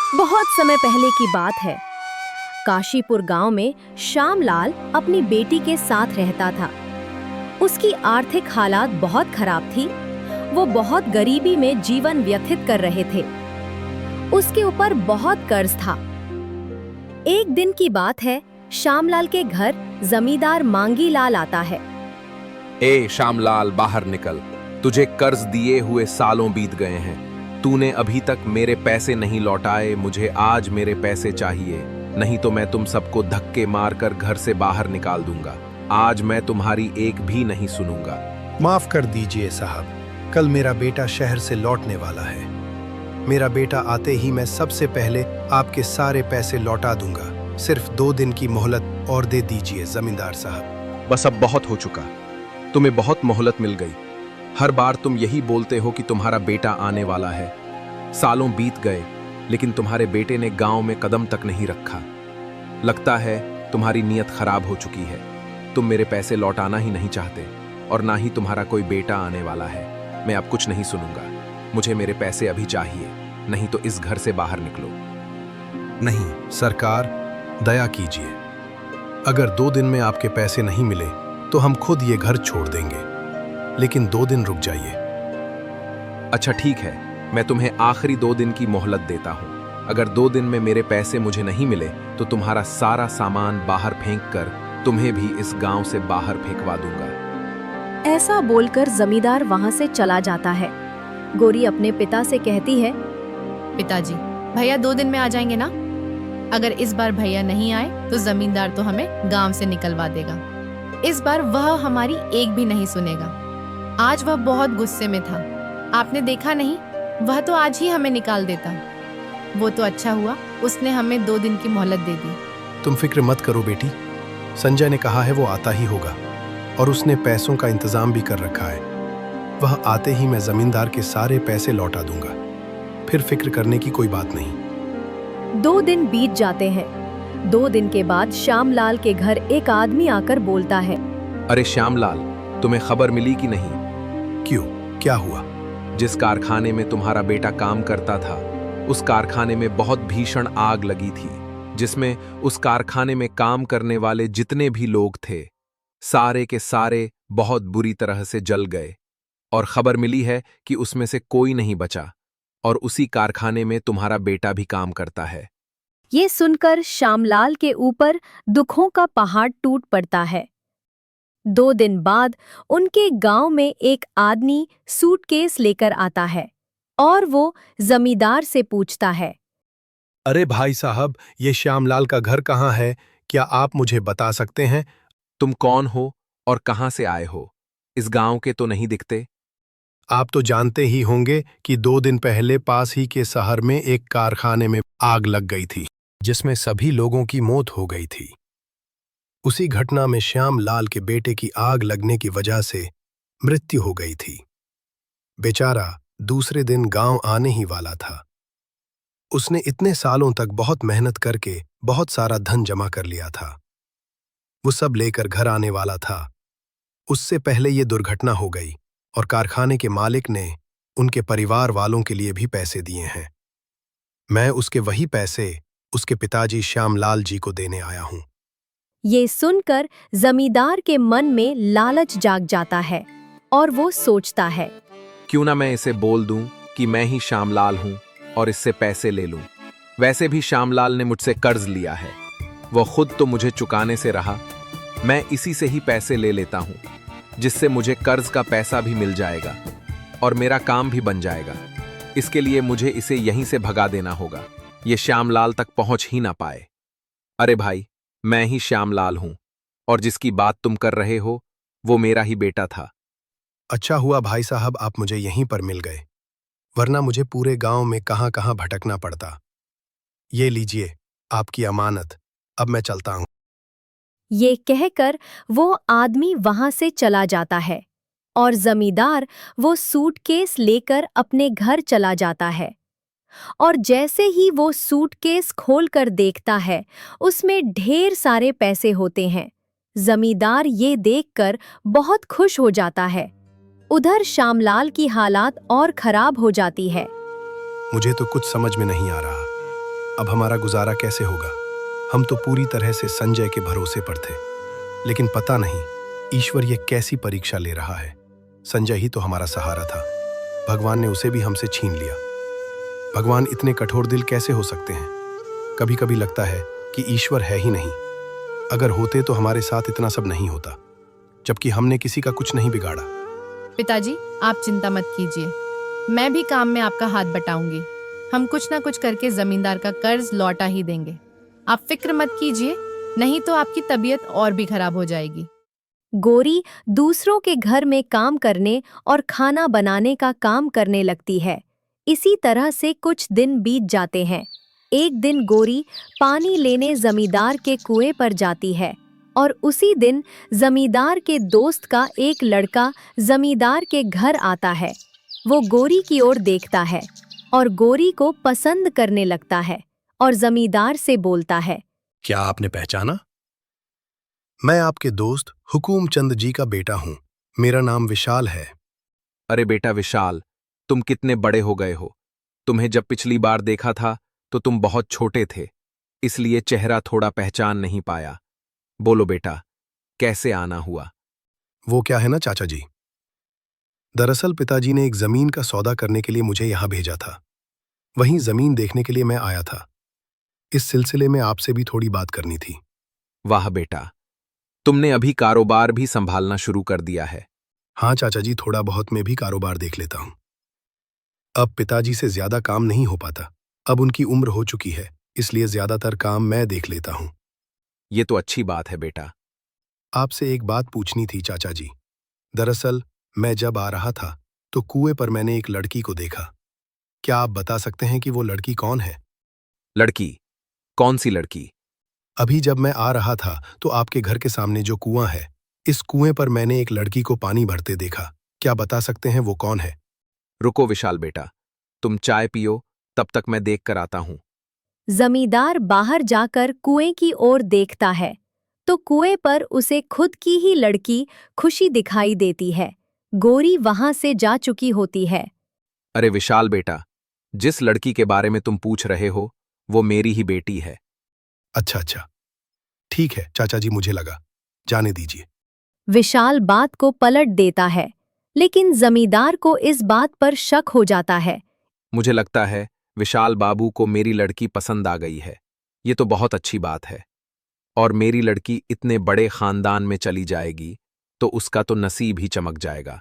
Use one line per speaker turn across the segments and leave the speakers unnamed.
बहुत समय पहले की बात है। काशीपुर गांव में श्यामलाल अपनी बेटी के साथ रहता था। उसकी आर्थिक हालात बहुत खराब थी। वो बहुत गरीबी में जीवन व्यतीत कर रहे थे। उसके ऊपर बहुत कर्ज था। एक दिन की बात है, श्यामलाल के घर जमींदार मांगी लाल आता है।
ए श्यामलाल, बाहर निकल। तुझे कर्ज दिए हुए सालों बीत गए हैं। तूने अभी तक मेरे पैसे नहीं लौटाए। मुझे आज मेरे पैसे चाहिए, नहीं तो मैं तुम सबको धक्के मारकर घर से बाहर निकाल दूंगा। आज मैं तुम्हारी एक भी नहीं सुनूंगा।
माफ कर दीजिए साहब, कल मेरा बेटा शहर से लौटने वाला है। मेरा बेटा आते ही मैं सबसे पहले आपके सारे पैसे लौटा दूंगा। सिर्फ 2 दिन की मोहलत और दे दीजिए जमींदार साहब।
बस अब बहुत हो चुका। तुम्हें बहुत मोहलत मिल गई। हर बार तुम यही बोलते हो कि तुम्हारा बेटा आने वाला है। सालों बीत गए, लेकिन तुम्हारे बेटे ने गांव में कदम तक नहीं रखा। लगता है तुम्हारी नीयत खराब हो चुकी है। तुम मेरे पैसे लौटाना ही नहीं चाहते, और ना ही तुम्हारा कोई बेटा आने वाला है। मैं अब कुछ नहीं सुनूंगा। मुझे मेरे पैसे अभी चाहिए, नहीं तो इस घर से बाहर निकलो।
नहीं सरकार, दया कीजिए। अगर 2 दिन में आपके पैसे नहीं मिले तो हम खुद ये घर छोड़ देंगे, लेकिन 2 दिन रुक जाइए।
अच्छा ठीक है, मैं तुम्हें आखिरी 2 दिन की मोहलत देता हूँ। अगर 2 दिन में मेरे पैसे मुझे नहीं मिले तो तुम्हारा सारा सामान बाहर फेंक कर तुम्हें भी इस गांव से बाहर फेंकवा दूंगा।
ऐसा बोलकर जमींदार वहां से चला जाता है। गोरी अपने पिता से कहती है,
पिताजी, भैया 2 दिन में आ जाएंगे ना? अगर इस बार भैया नहीं आए तो जमींदार तो हमें गांव से निकलवा देगा। इस बार वह हमारी एक भी नहीं सुनेगा। आज वह बहुत गुस्से में था। आपने देखा नहीं, वह तो आज ही हमें निकाल देता। वो तो अच्छा हुआ उसने हमें 2 दिन की मोहलत दे दी।
तुम फिक्र मत करो बेटी, संजय ने कहा है वो आता ही होगा, और उसने पैसों का इंतजाम भी कर रखा है। वह आते ही मैं जमींदार के सारे पैसे लौटा दूंगा। फिर फिक्र करने की कोई बात नहीं।
2 दिन बीत जाते हैं। 2 दिन के बाद श्यामलाल के घर एक आदमी आकर बोलता है,
अरे श्यामलाल, तुम्हें खबर मिली कि नहीं?
क्यों, क्या हुआ?
जिस कारखाने में तुम्हारा बेटा काम करता था, उस कारखाने में बहुत भीषण आग लगी थी, जिसमें उस कारखाने में काम करने वाले जितने भी लोग थे, सारे के सारे बहुत बुरी तरह से जल गए। और खबर मिली है कि उसमें से कोई नहीं बचा, और उसी कारखाने में तुम्हारा बेटा भी काम करता है।
ये सुनकर श्यामलाल के ऊपर दुखों का पहाड़ टूट पड़ता है। 2 दिन बाद उनके गांव में एक आदमी सूटकेस लेकर आता है और वो जमींदार से पूछता है,
अरे भाई साहब, ये श्यामलाल का घर कहाँ है? क्या आप मुझे बता सकते हैं?
तुम कौन हो और कहां से आए हो? इस गांव के तो नहीं दिखते।
आप तो जानते ही होंगे कि 2 दिन पहले पास ही के शहर में एक कारखाने में आग लग गई थी, जिसमें सभी लोगों की मौत हो गई थी। उसी घटना में श्यामलाल के बेटे की आग लगने की वजह से मृत्यु हो गई थी। बेचारा दूसरे दिन गांव आने ही वाला था। उसने इतने सालों तक बहुत मेहनत करके बहुत सारा धन जमा कर लिया था। वो सब लेकर घर आने वाला था। उससे पहले ये दुर्घटना हो गई, और कारखाने के मालिक ने उनके परिवार वालों के लिए भी पैसे दिए हैं। मैं उसके वही पैसे उसके पिताजी श्यामलाल जी को देने आया हूं।
ये सुनकर जमींदार के मन में लालच जाग जाता है और वो सोचता है,
क्यों ना मैं इसे बोल दूं कि मैं ही श्यामलाल हूं और इससे पैसे ले लूं। वैसे भी श्यामलाल ने मुझसे कर्ज लिया है, वो खुद तो मुझे चुकाने से रहा। मैं इसी से ही पैसे ले लेता हूं, जिससे मुझे कर्ज का पैसा भी मिल जाएगा और मेरा काम भी बन जाएगा। इसके लिए मुझे इसे यहीं से भगा देना होगा, ये श्यामलाल तक पहुंच ही ना पाए। अरे भाई, मैं ही श्यामलाल हूं, और जिसकी बात तुम कर रहे हो वो मेरा ही बेटा था।
अच्छा हुआ भाई साहब आप मुझे यहीं पर मिल गए, वरना मुझे पूरे गांव में कहां कहां भटकना पड़ता। ये लीजिए आपकी अमानत, अब मैं चलता हूं।
ये कहकर वो आदमी वहां से चला जाता है और जमींदार वो सूटकेस लेकर अपने घर चला जाता है। और जैसे ही वो सूटकेस खोलकर देखता है, उसमें ढेर सारे पैसे होते हैं। जमींदार ये देखकर बहुत खुश हो जाता है। उधर श्यामलाल की हालात और खराब हो जाती है।
मुझे तो कुछ समझ में नहीं आ रहा। अब हमारा गुजारा कैसे होगा? हम तो पूरी तरह से संजय के भरोसे पर थे, लेकिन पता नहीं ईश्वर ये कैसी परीक्षा ले रहा है। संजय ही तो हमारा सहारा था, भगवान ने उसे भी हमसे छीन लिया। भगवान इतने कठोर दिल कैसे हो सकते हैं? कभी कभी लगता है कि ईश्वर है ही नहीं। अगर होते तो हमारे साथ इतना सब नहीं होता, जबकि हमने किसी का कुछ नहीं बिगाड़ा।
पिताजी, आप चिंता मत कीजिए, मैं भी काम में आपका हाथ बटाऊंगी। हम कुछ ना कुछ करके जमींदार का कर्ज लौटा ही देंगे। आप फिक्र मत कीजिए, नहीं तो आपकी तबीयत और भी खराब हो जाएगी।
गोरी दूसरों के घर में काम करने और खाना बनाने का काम करने लगती है। इसी तरह से कुछ दिन बीत जाते हैं। एक दिन गोरी पानी लेने जमींदार के कुएं पर जाती है और उसी दिन जमींदार के दोस्त का एक लड़का जमींदार के घर आता है। वो गोरी की ओर देखता है और गोरी को पसंद करने लगता है और जमींदार से बोलता है,
क्या आपने पहचाना? मैं आपके दोस्त हुकुम चंद जी का बेटा हूं। मेरा नाम विशाल है।
अरे बेटा विशाल, तुम कितने बड़े हो गए हो। तुम्हें जब पिछली बार देखा था तो तुम बहुत छोटे थे, इसलिए चेहरा थोड़ा पहचान नहीं पाया। बोलो बेटा, कैसे आना हुआ?
वो क्या है ना चाचा जी, दरअसल पिताजी ने एक जमीन का सौदा करने के लिए मुझे यहां भेजा था। वहीं जमीन देखने के लिए मैं आया था। इस सिलसिले में आपसे भी थोड़ी बात करनी थी।
वाह बेटा, तुमने अभी कारोबार भी संभालना शुरू कर दिया है।
हाँ चाचा जी, थोड़ा बहुत मैं भी कारोबार देख लेता हूं। अब पिताजी से ज्यादा काम नहीं हो पाता। अब उनकी उम्र हो चुकी है, इसलिए ज्यादातर काम मैं देख लेता हूं।
ये तो अच्छी बात है बेटा।
आपसे एक बात पूछनी थी चाचा जी। दरअसल मैं जब आ रहा था तो कुएं पर मैंने एक लड़की को देखा। क्या आप बता सकते हैं कि वो लड़की कौन है?
लड़की? कौन सी लड़की?
अभी जब मैं आ रहा था तो आपके घर के सामने जो कुआं है, इस कुएं पर मैंने एक लड़की को पानी भरते देखा। क्या बता सकते हैं वो कौन है?
रुको विशाल बेटा, तुम चाय पियो, तब तक मैं देख कर आता हूं।
जमींदार बाहर जाकर कुएं की ओर देखता है तो कुएं पर उसे खुद की ही लड़की खुशी दिखाई देती है। गोरी वहां से जा चुकी होती है।
अरे विशाल बेटा, जिस लड़की के बारे में तुम पूछ रहे हो वो मेरी ही बेटी है।
अच्छा अच्छा, ठीक है चाचा जी, मुझे लगा। जाने दीजिए।
विशाल बात को पलट देता है, लेकिन जमींदार को इस बात पर शक हो जाता है।
मुझे लगता है विशाल बाबू को मेरी लड़की पसंद आ गई है। ये तो बहुत अच्छी बात है। और मेरी लड़की इतने बड़े खानदान में चली जाएगी तो उसका तो नसीब ही चमक जाएगा।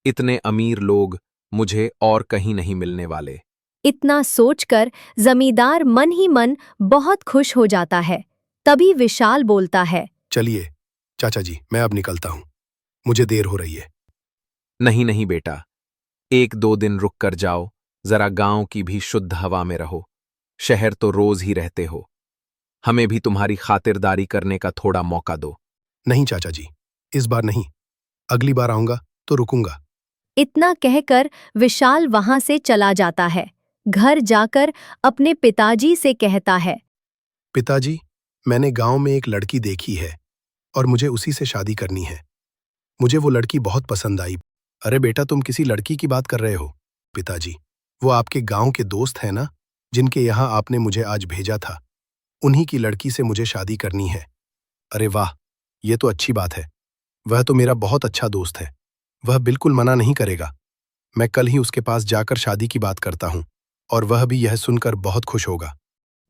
इतने अमीर लोग मुझे और कहीं नहीं मिलने वाले।
इतना सोचकर जमींदार मन ही मन बहुत खुश हो जाता है। तभी विशाल बोलता है,
चलिए चाचा जी, मैं अब निकलता हूं, मुझे देर हो रही है।
नहीं नहीं बेटा, 1-2 दिन रुक कर जाओ, जरा गांव की भी शुद्ध हवा में रहो। शहर तो रोज ही रहते हो, हमें भी तुम्हारी खातिरदारी करने का थोड़ा मौका दो।
नहीं चाचा जी, इस बार नहीं, अगली बार आऊंगा तो रुकूंगा।
इतना कहकर विशाल वहां से चला जाता है। घर जाकर अपने पिताजी से कहता है,
पिताजी, मैंने गांव में एक लड़की देखी है और मुझे उसी से शादी करनी है। मुझे वो लड़की बहुत पसंद आई। अरे बेटा, तुम किसी लड़की की बात कर रहे हो? पिताजी, वो आपके गांव के दोस्त हैं ना, जिनके यहाँ आपने मुझे आज भेजा था। उन्हीं की लड़की से मुझे शादी करनी है। अरे वाह, ये तो अच्छी बात है। वह तो मेरा बहुत अच्छा दोस्त है, वह बिल्कुल मना नहीं करेगा। मैं कल ही उसके पास जाकर शादी की बात करता हूँ और वह भी यह सुनकर बहुत खुश होगा।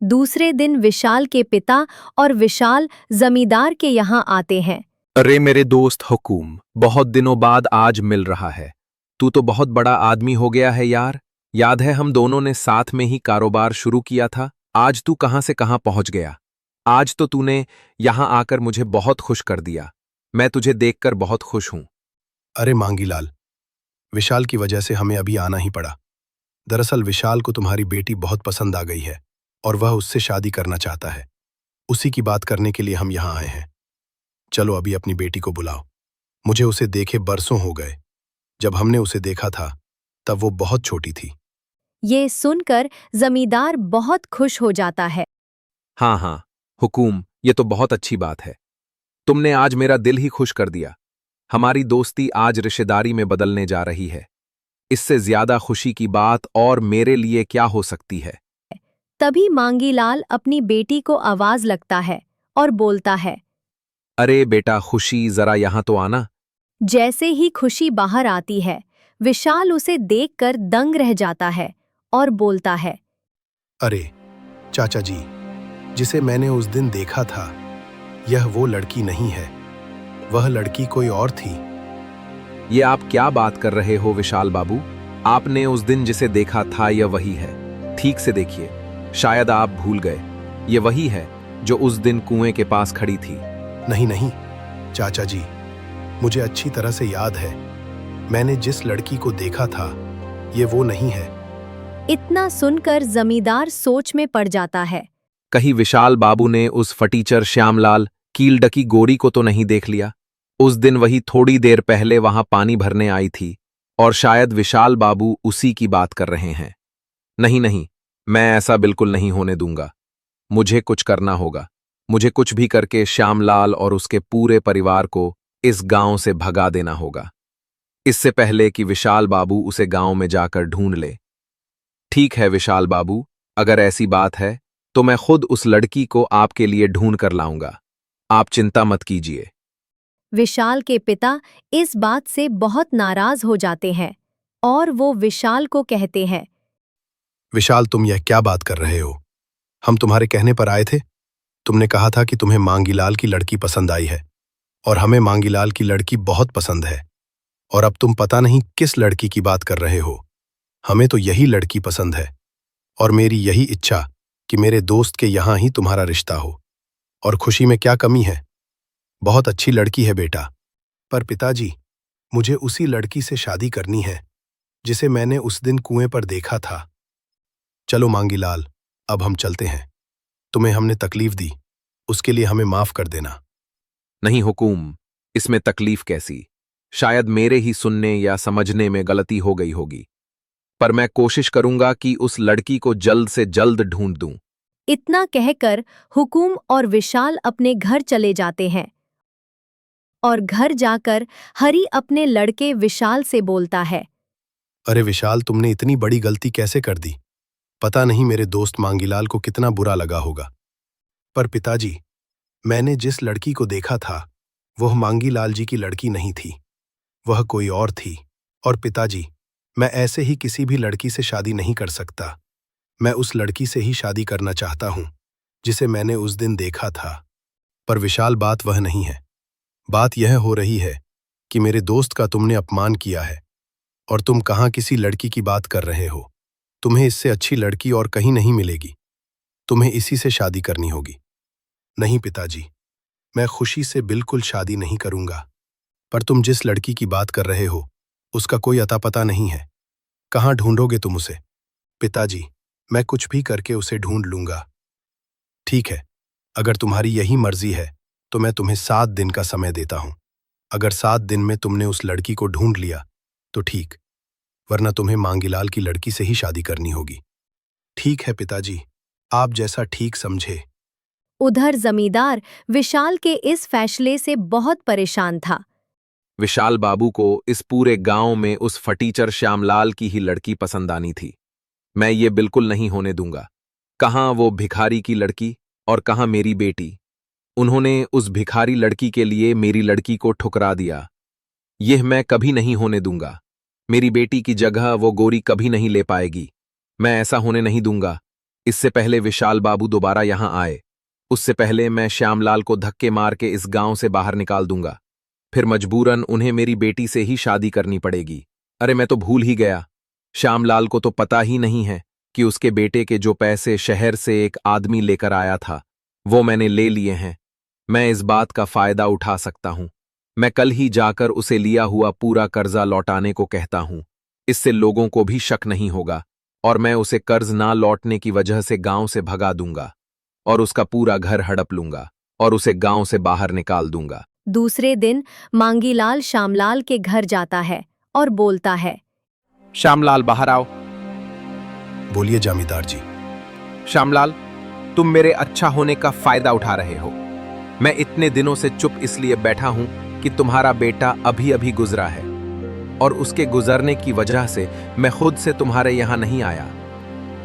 दूसरे दिन विशाल के पिता और विशाल जमींदार के यहाँ आते हैं।
अरे मेरे दोस्त हुकुम, बहुत दिनों बाद आज मिल रहा है। तू तो बहुत बड़ा आदमी हो गया है यार। याद है हम दोनों ने साथ में ही कारोबार शुरू किया था। आज तू कहां से कहां पहुंच गया। आज तो तूने यहां आकर मुझे बहुत खुश कर दिया। मैं तुझे देखकर बहुत खुश हूं।
अरे मांगीलाल, विशाल की वजह से हमें अभी आना ही पड़ा। दरअसल विशाल को तुम्हारी बेटी बहुत पसंद आ गई है और वह उससे शादी करना चाहता है। उसी की बात करने के लिए हम यहाँ आए हैं। चलो अभी अपनी बेटी को बुलाओ। मुझे उसे देखे बरसों हो गए। जब हमने उसे देखा था तब वो बहुत छोटी थी।
ये सुनकर जमींदार बहुत खुश हो जाता है।
हाँ हाँ हुकुम, ये तो बहुत अच्छी बात है। तुमने आज मेरा दिल ही खुश कर दिया। हमारी दोस्ती आज रिश्तेदारी में बदलने जा रही है। इससे ज्यादा खुशी की बात और मेरे लिए क्या हो सकती है।
तभी मांगीलाल अपनी बेटी को आवाज लगता है और बोलता है।
अरे बेटा खुशी, जरा यहाँ तो आना।
जैसे ही खुशी बाहर आती है, विशाल उसे देखकर दंग रह जाता है और बोलता है।
अरे चाचा जी, जिसे मैंने उस दिन देखा था, यह वो लड़की नहीं है, वह लड़की कोई और थी।
ये आप क्या बात कर रहे हो विशाल बाबू? आपने उस दिन जिसे देखा था यह वही है। ठीक से देखिए, शायद आप भूल गए। ये वही है जो उस दिन कुएं के पास खड़ी थी।
नहीं नहीं चाचा जी, मुझे अच्छी तरह से याद है। मैंने जिस लड़की को देखा था, ये वो नहीं है।
इतना सुनकर जमींदार सोच में पड़ जाता है।
कहीं विशाल बाबू ने उस फटीचर श्यामलाल कीलडकी गोरी को तो नहीं देख लिया? उस दिन वही थोड़ी देर पहले वहां पानी भरने आई थी और शायद विशाल बाबू उसी की बात कर रहे हैं। नहीं नहीं, मैं ऐसा बिल्कुल नहीं होने दूंगा। मुझे कुछ करना होगा। मुझे कुछ भी करके श्यामलाल और उसके पूरे परिवार को इस गांव से भगा देना होगा, इससे पहले कि विशाल बाबू उसे गांव में जाकर ढूंढ ले। ठीक है विशाल बाबू, अगर ऐसी बात है तो मैं खुद उस लड़की को आपके लिए ढूंढ कर लाऊंगा। आप चिंता मत कीजिए।
विशाल के पिता इस बात से बहुत नाराज हो जाते हैं और वो विशाल को कहते हैं।
विशाल, तुम यह क्या बात कर रहे हो? हम तुम्हारे कहने पर आए थे। तुमने कहा था कि तुम्हें मांगीलाल की लड़की पसंद आई है और हमें मांगीलाल की लड़की बहुत पसंद है, और अब तुम पता नहीं किस लड़की की बात कर रहे हो। हमें तो यही लड़की पसंद है और मेरी यही इच्छा कि मेरे दोस्त के यहाँ ही तुम्हारा रिश्ता हो। और खुशी में क्या कमी है? बहुत अच्छी लड़की है बेटा। पर पिताजी, मुझे उसी लड़की से शादी करनी है जिसे मैंने उस दिन कुएं पर देखा था। चलो मांगीलाल, अब हम चलते हैं। तुम्हें हमने तकलीफ दी, उसके लिए हमें माफ कर देना।
नहीं हुकूम, इसमें तकलीफ कैसी? शायद मेरे ही सुनने या समझने में गलती हो गई होगी, पर मैं कोशिश करूंगा कि उस लड़की को जल्द से जल्द ढूंढ दूं।
इतना कहकर हुकूम और विशाल अपने घर चले जाते हैं और घर जाकर हरी अपने लड़के विशाल से बोलता है।
अरे विशाल, तुमने इतनी बड़ी गलती कैसे कर दी? पता नहीं मेरे दोस्त मांगीलाल को कितना बुरा लगा होगा। पर पिताजी, मैंने जिस लड़की को देखा था वह मांगीलाल जी की लड़की नहीं थी, वह कोई और थी। और पिताजी, मैं ऐसे ही किसी भी लड़की से शादी नहीं कर सकता। मैं उस लड़की से ही शादी करना चाहता हूं जिसे मैंने उस दिन देखा था। पर विशाल, बात वह नहीं है। बात यह हो रही है कि मेरे दोस्त का तुमने अपमान किया है और तुम कहाँ किसी लड़की की बात कर रहे हो। तुम्हें इससे अच्छी लड़की और कहीं नहीं मिलेगी। तुम्हें इसी से शादी करनी होगी। नहीं पिताजी, मैं खुशी से बिल्कुल शादी नहीं करूंगा। पर तुम जिस लड़की की बात कर रहे हो उसका कोई अता पता नहीं है। कहाँ ढूंढोगे तुम उसे? पिताजी, मैं कुछ भी करके उसे ढूंढ लूंगा। ठीक है, अगर तुम्हारी यही मर्जी है तो मैं तुम्हें 7 दिन का समय देता हूं। अगर 7 दिन में तुमने उस लड़की को ढूंढ लिया तो ठीक, वरना तुम्हें मांगीलाल की लड़की से ही शादी करनी होगी। ठीक है पिताजी, आप जैसा ठीक समझे।
उधर जमींदार विशाल के इस फैसले से बहुत परेशान था।
विशाल बाबू को इस पूरे गांव में उस फटीचर श्यामलाल की ही लड़की पसंद आनी थी। मैं ये बिल्कुल नहीं होने दूंगा। कहाँ वो भिखारी की लड़की और कहाँ मेरी बेटी। उन्होंने उस भिखारी लड़की के लिए मेरी लड़की को ठुकरा दिया। यह मैं कभी नहीं होने दूंगा। मेरी बेटी की जगह वो गोरी कभी नहीं ले पाएगी। मैं ऐसा होने नहीं दूंगा। इससे पहले विशाल बाबू दोबारा यहां आए, उससे पहले मैं श्यामलाल को धक्के मार के इस गांव से बाहर निकाल दूंगा। फिर मजबूरन उन्हें मेरी बेटी से ही शादी करनी पड़ेगी। अरे मैं तो भूल ही गया, श्यामलाल को तो पता ही नहीं है कि उसके बेटे के जो पैसे शहर से एक आदमी लेकर आया था वो मैंने ले लिए हैं। मैं इस बात का फायदा उठा सकता हूं। मैं कल ही जाकर उसे लिया हुआ पूरा कर्जा लौटाने को कहता हूं। इससे लोगों को भी शक नहीं होगा और मैं उसे कर्ज ना लौटने की वजह से गांव से भगा दूंगा और उसका पूरा घर हड़प लूंगा और उसे गांव से बाहर निकाल दूंगा।
दूसरे दिन मांगीलाल श्यामलाल के घर जाता है और बोलता है।
श्यामलाल, बाहर आओ।
बोलिए जमींदार जी।
श्यामलाल, तुम मेरे अच्छा होने का फायदा उठा रहे हो। मैं इतने दिनों से चुप इसलिए बैठा हूं कि तुम्हारा बेटा अभी अभी गुजरा है और उसके गुजरने की वजह से मैं खुद से तुम्हारे यहां नहीं आया।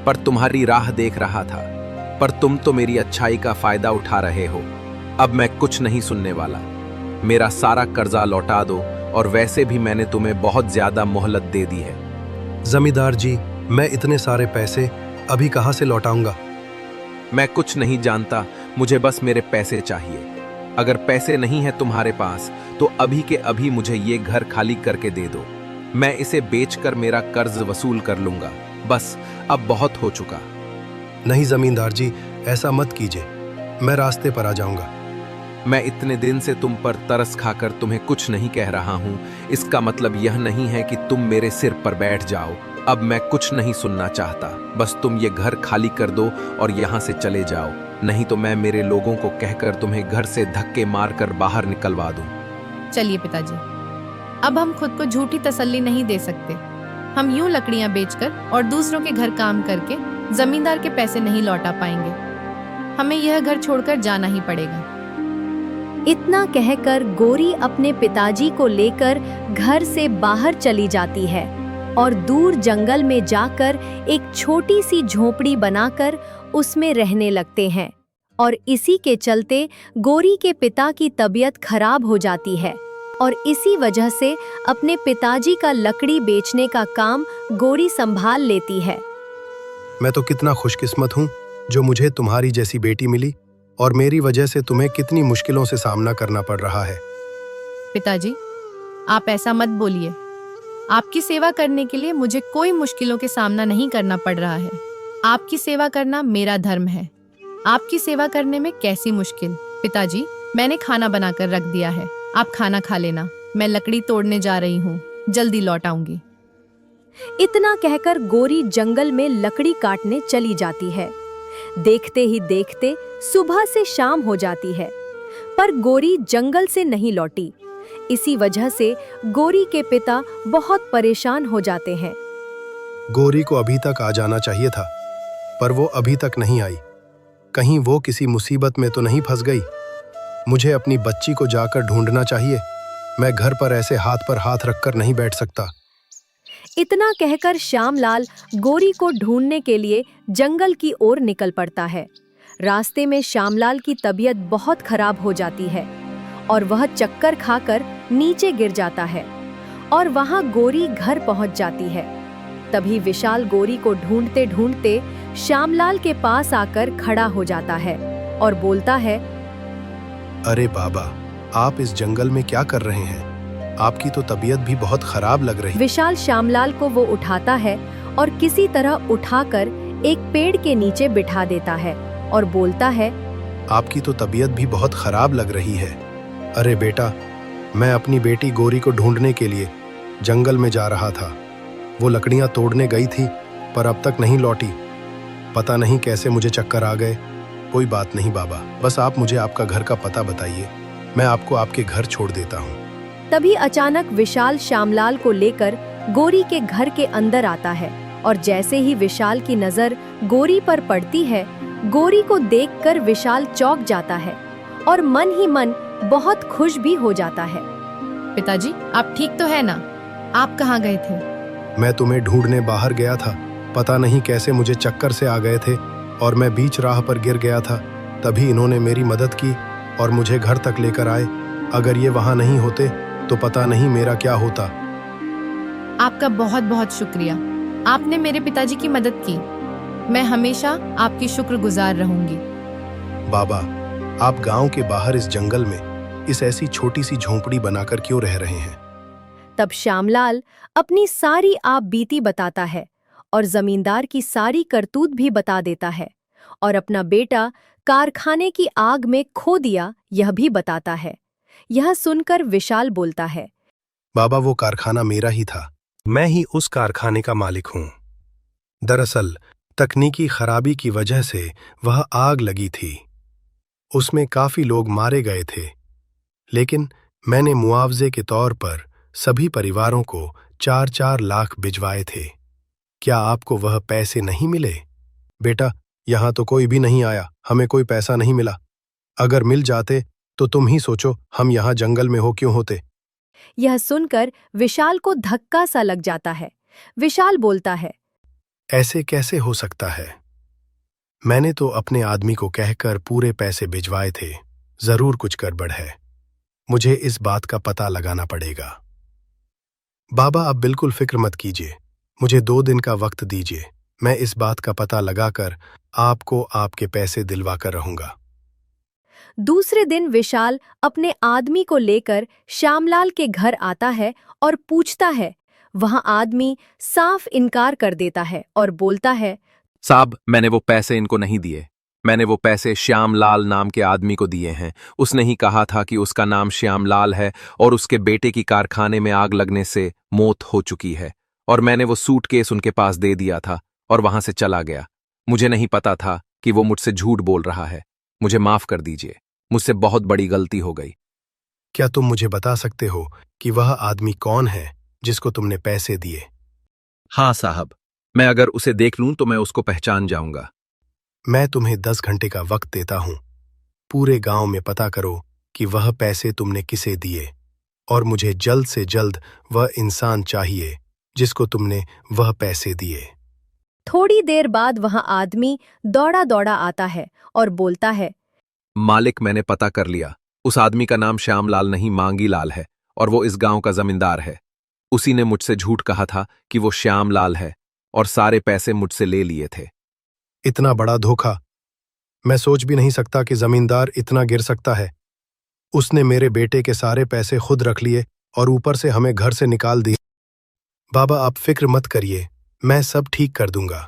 पर तुम्हारी राह देख रहा था, पर तुम तो मेरी अच्छाई का फायदा उठा रहे हो। अब मैं कुछ नहीं सुनने वाला। मेरा सारा कर्जा लौटा दो, और वैसे भी मैंने तुम्हें बहुत ज्यादा मोहलत दे दी है।
जमींदार जी, मैं इतने सारे पैसे अभी कहाँ से लौटाऊंगा?
मैं कुछ नहीं जानता, मुझे बस मेरे पैसे चाहिए। अगर पैसे नहीं है तुम्हारे पास तो अभी के अभी मुझे ये घर खाली करके दे दो। मैं इसे बेचकर मेरा कर्ज वसूल कर लूंगा। बस अब बहुत हो चुका।
नहीं जमींदार जी, ऐसा मत कीजिए, मैं रास्ते पर आ जाऊंगा।
मैं इतने दिन से तुम पर तरस खाकर तुम्हें कुछ नहीं कह रहा हूं, इसका मतलब यह नहीं है कि तुम मेरे सिर पर बैठ जाओ। अब मैं कुछ नहीं सुनना चाहता, बस तुम ये घर खाली कर दो और यहाँ से चले जाओ, नहीं तो मैं मेरे लोगों को कहकर तुम्हें घर से धक्के मारकर बाहर निकलवा दूं।
चलिए पिताजी, अब हम खुद को झूठी तसल्ली नहीं दे सकते। हम यूं लकड़ियां बेचकर और दूसरों के घर काम करके जमींदार के पैसे नहीं लौटा पाएंगे। हमें यह घर छोड़कर जाना ही पड़ेगा।
इतना कहकर गोरी अपने पिताजी को लेकर घर से बाहर चली जाती है और दूर जंगल में जाकर एक छोटी सी झोपड़ी बनाकर उसमें रहने लगते हैं। और इसी के चलते गोरी के पिता की तबीयत खराब हो जाती है और इसी वजह से अपने पिताजी का लकड़ी बेचने का काम गोरी संभाल लेती है।
मैं तो कितना खुशकिस्मत हूँ जो मुझे तुम्हारी जैसी बेटी मिली, और मेरी वजह से तुम्हें कितनी मुश्किलों से सामना करना पड़ रहा है।
पिताजी, आप ऐसा मत बोलिए। आपकी सेवा करने के लिए मुझे कोई मुश्किलों के सामना नहीं करना पड़ रहा है। आपकी सेवा करना मेरा धर्म है। आपकी सेवा करने में कैसी मुश्किल? पिताजी, मैंने खाना बनाकर रख दिया है, आप खाना खा लेना। मैं लकड़ी तोड़ने जा रही हूँ, जल्दी लौट आऊंगी।
इतना कहकर गोरी जंगल में लकड़ी काटने चली जाती है। देखते ही देखते सुबह से शाम हो जाती है, पर गोरी जंगल से नहीं लौटी। इसी वजह से गोरी के पिता बहुत परेशान हो जाते हैं।
गोरी को अभी तक आ जाना चाहिए था, पर वो अभी तक नहीं आई। कहीं वो किसी मुसीबत में तो नहीं फंस गई? मुझे अपनी बच्ची को जाकर ढूंढना चाहिए। मैं घर पर ऐसे हाथ पर हाथ रखकर नहीं बैठ सकता।
इतना कहकर श्यामलाल गोरी को ढूंढने के लिए जंगल की ओर निकल पड़ता है। रास्ते में श्यामलाल की तबीयत बहुत खराब हो जाती है और वह चक्कर खाकर नीचे गिर जाता है और वहां गोरी घर पहुंच जाती है। तभी विशाल गोरी को ढूंढते ढूंढते श्यामलाल के पास आकर खड़ा हो जाता है और बोलता है,
अरे बाबा, आप इस जंगल में क्या कर रहे हैं? आपकी तो तबीयत भी बहुत खराब लग रही।
विशाल श्यामलाल को वो उठाता है और किसी तरह उठाकर एक पेड़ के नीचे बिठा देता है और बोलता है,
आपकी तो तबीयत भी बहुत खराब लग रही है। अरे बेटा, मैं अपनी बेटी गोरी को ढूंढने के लिए जंगल में जा रहा था। वो लकड़ियां तोड़ने गई थी, पर अब तक नहीं लौटी। पता नहीं कैसे मुझे चक्कर आ गए। कोई बात नहीं बाबा, बस आप मुझे आपका घर का पता बताइए, मैं आपको आपके घर छोड़ देता हूँ।
तभी अचानक विशाल श्यामलाल को लेकर गोरी के घर के अंदर आता है और जैसे ही विशाल की नजर गोरी पर पड़ती है, गोरी को देखकर विशाल चौंक जाता है और मन ही मन बहुत खुश भी हो जाता है।
पिताजी, आप ठीक तो है ना? आप कहाँ गए थे?
मैं तुम्हें ढूंढने बाहर गया था। पता नहीं कैसे मुझे चक्कर से आ गए थे और मैं बीच राह पर गिर गया था। तभी इन्होंने मेरी मदद की और मुझे घर तक लेकर आए। अगर ये वहां नहीं होते तो पता नहीं मेरा क्या होता।
आपका बहुत बहुत शुक्रिया। आपने मेरे पिताजी की मदद की। मैं हमेशा आपकी शुक्रगुजार रहूंगी।
बाबा, आप गांव के बाहर इस जंगल में इस ऐसी छोटी सी झोंपड़ी बनाकर क्यों रह रहे हैं?
तब श्यामलाल अपनी सारी आप बीती बताता है और जमींदार की सारी करतूत भी बता देता है और अपना बेटा कारखाने की आग में खो दिया यह भी बताता है। यह सुनकर विशाल बोलता है,
बाबा, वो कारखाना मेरा ही था। मैं ही उस कारखाने का मालिक हूं। दरअसल तकनीकी खराबी की वजह से वह आग लगी थी। उसमें काफी लोग मारे गए थे, लेकिन मैंने मुआवजे के तौर पर सभी परिवारों को 4-4 लाख भिजवाए थे। क्या आपको वह पैसे नहीं मिले? बेटा, यहां तो कोई भी नहीं आया, हमें कोई पैसा नहीं मिला। अगर मिल जाते तो तुम ही सोचो हम यहाँ जंगल में हो क्यों होते।
यह सुनकर विशाल को धक्का सा लग जाता है। विशाल बोलता है,
ऐसे कैसे हो सकता है? मैंने तो अपने आदमी को कहकर पूरे पैसे भिजवाए थे। जरूर कुछ गड़बड़ है। मुझे इस बात का पता लगाना पड़ेगा। बाबा, अब बिल्कुल फिक्र मत कीजिए। मुझे 2 दिन का वक्त दीजिए। मैं इस बात का पता लगाकर आपको आपके पैसे दिलवाकर रहूंगा।
दूसरे दिन विशाल अपने आदमी को लेकर श्यामलाल के घर आता है और पूछता है। वहां आदमी साफ इनकार कर देता है और बोलता है,
साहब, मैंने वो पैसे इनको नहीं दिए। मैंने वो पैसे श्यामलाल नाम के आदमी को दिए हैं। उसने ही कहा था कि उसका नाम श्यामलाल है और उसके बेटे की कारखाने में आग लगने से मौत हो चुकी है। और मैंने वो सूटकेस उनके पास दे दिया था और वहां से चला गया। मुझे नहीं पता था कि वो मुझसे झूठ बोल रहा है। मुझे माफ कर दीजिए। मुझसे बहुत बड़ी गलती हो गई।
क्या तुम मुझे बता सकते हो कि वह आदमी कौन है जिसको तुमने पैसे दिए?
हाँ साहब, मैं अगर उसे देख लूं तो मैं उसको पहचान जाऊंगा।
मैं तुम्हें 10 घंटे का वक्त देता हूं। पूरे गांव में पता करो कि वह पैसे तुमने किसे दिए, और मुझे जल्द से जल्द वह इंसान चाहिए जिसको तुमने वह पैसे दिए।
थोड़ी देर बाद वह आदमी दौड़ा दौड़ा आता है और बोलता है,
मालिक, मैंने पता कर लिया। उस आदमी का नाम श्यामलाल नहीं, मांगीलाल है और वो इस गांव का जमींदार है। उसी ने मुझसे झूठ कहा था कि वो श्यामलाल है और सारे पैसे मुझसे ले लिए थे।
इतना बड़ा धोखा! मैं सोच भी नहीं सकता कि जमींदार इतना गिर सकता है। उसने मेरे बेटे के सारे पैसे खुद रख लिए और ऊपर से हमें घर से निकाल दिए। बाबा, आप फिक्र मत करिए, मैं सब ठीक कर दूंगा।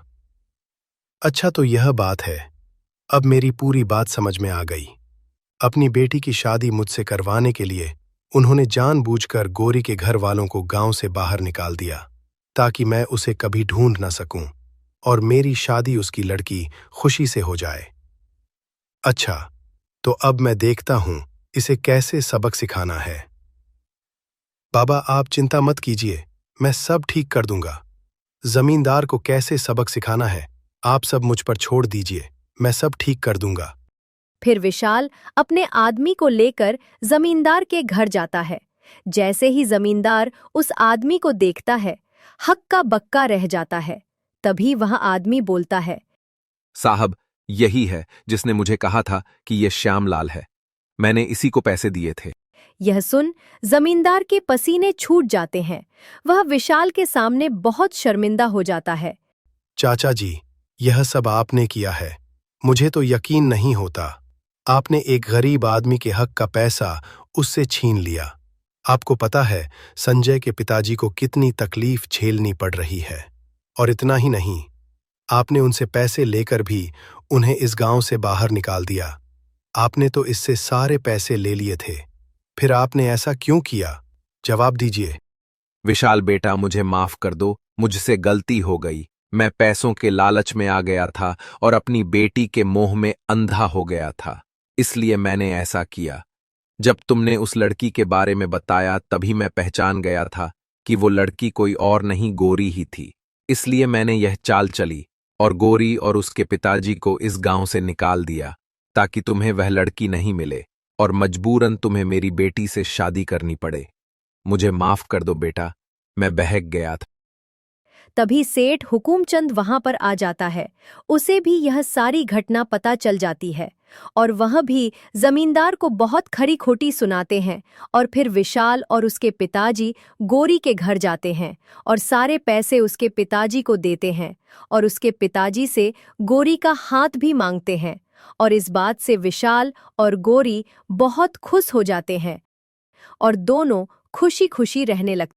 अच्छा, तो यह बात है। अब मेरी पूरी बात समझ में आ गई। अपनी बेटी की शादी मुझसे करवाने के लिए उन्होंने जानबूझकर गोरी के घर वालों को गांव से बाहर निकाल दिया ताकि मैं उसे कभी ढूंढ न सकूं और मेरी शादी उसकी लड़की खुशी से हो जाए। अच्छा, तो अब मैं देखता हूं इसे कैसे सबक सिखाना है। बाबा, आप चिंता मत कीजिए, मैं सब ठीक कर दूंगा। जमींदार को कैसे सबक सिखाना है, आप सब मुझ पर छोड़ दीजिए, मैं सब ठीक कर दूंगा।
फिर विशाल अपने आदमी को लेकर जमींदार के घर जाता है। जैसे ही जमींदार उस आदमी को देखता है, हक्का बक्का रह जाता है। तभी वह आदमी बोलता है,
साहब, यही है जिसने मुझे कहा था कि ये श्यामलाल है। मैंने इसी को पैसे दिए थे।
यह सुन जमींदार के पसीने छूट जाते हैं। वह विशाल के सामने बहुत शर्मिंदा हो जाता है।
चाचा जी, यह सब आपने किया है। मुझे तो यकीन नहीं होता। आपने एक गरीब आदमी के हक का पैसा उससे छीन लिया। आपको पता है संजय के पिताजी को कितनी तकलीफ झेलनी पड़ रही है। और इतना ही नहीं, आपने उनसे पैसे लेकर भी उन्हें इस गांव से बाहर निकाल दिया। आपने तो इससे सारे पैसे ले लिए थे। फिर आपने ऐसा क्यों किया? जवाब दीजिए।
विशाल बेटा, मुझे माफ कर दो। मुझसे गलती हो गई। मैं पैसों के लालच में आ गया था और अपनी बेटी के मोह में अंधा हो गया था, इसलिए मैंने ऐसा किया। जब तुमने उस लड़की के बारे में बताया तभी मैं पहचान गया था कि वो लड़की कोई और नहीं, गोरी ही थी। इसलिए मैंने यह चाल चली और गोरी और उसके पिताजी को इस गांव से निकाल दिया ताकि तुम्हें वह लड़की नहीं मिले और मजबूरन तुम्हें मेरी बेटी से शादी करनी पड़े। मुझे माफ कर दो बेटा, मैं बहक गया था।
तभी सेठ हुकुमचंद वहां पर आ जाता है। उसे भी यह सारी घटना पता चल जाती है और वह भी जमींदार को बहुत खरी खोटी सुनाते हैं। और फिर विशाल और उसके पिताजी गोरी के घर जाते हैं और सारे पैसे उसके पिताजी को देते हैं और उसके पिताजी से गोरी का हाथ भी मांगते हैं। और इस बात से विशाल और गोरी बहुत खुश हो जाते हैं और दोनों खुशी खुशी रहने लगते हैं।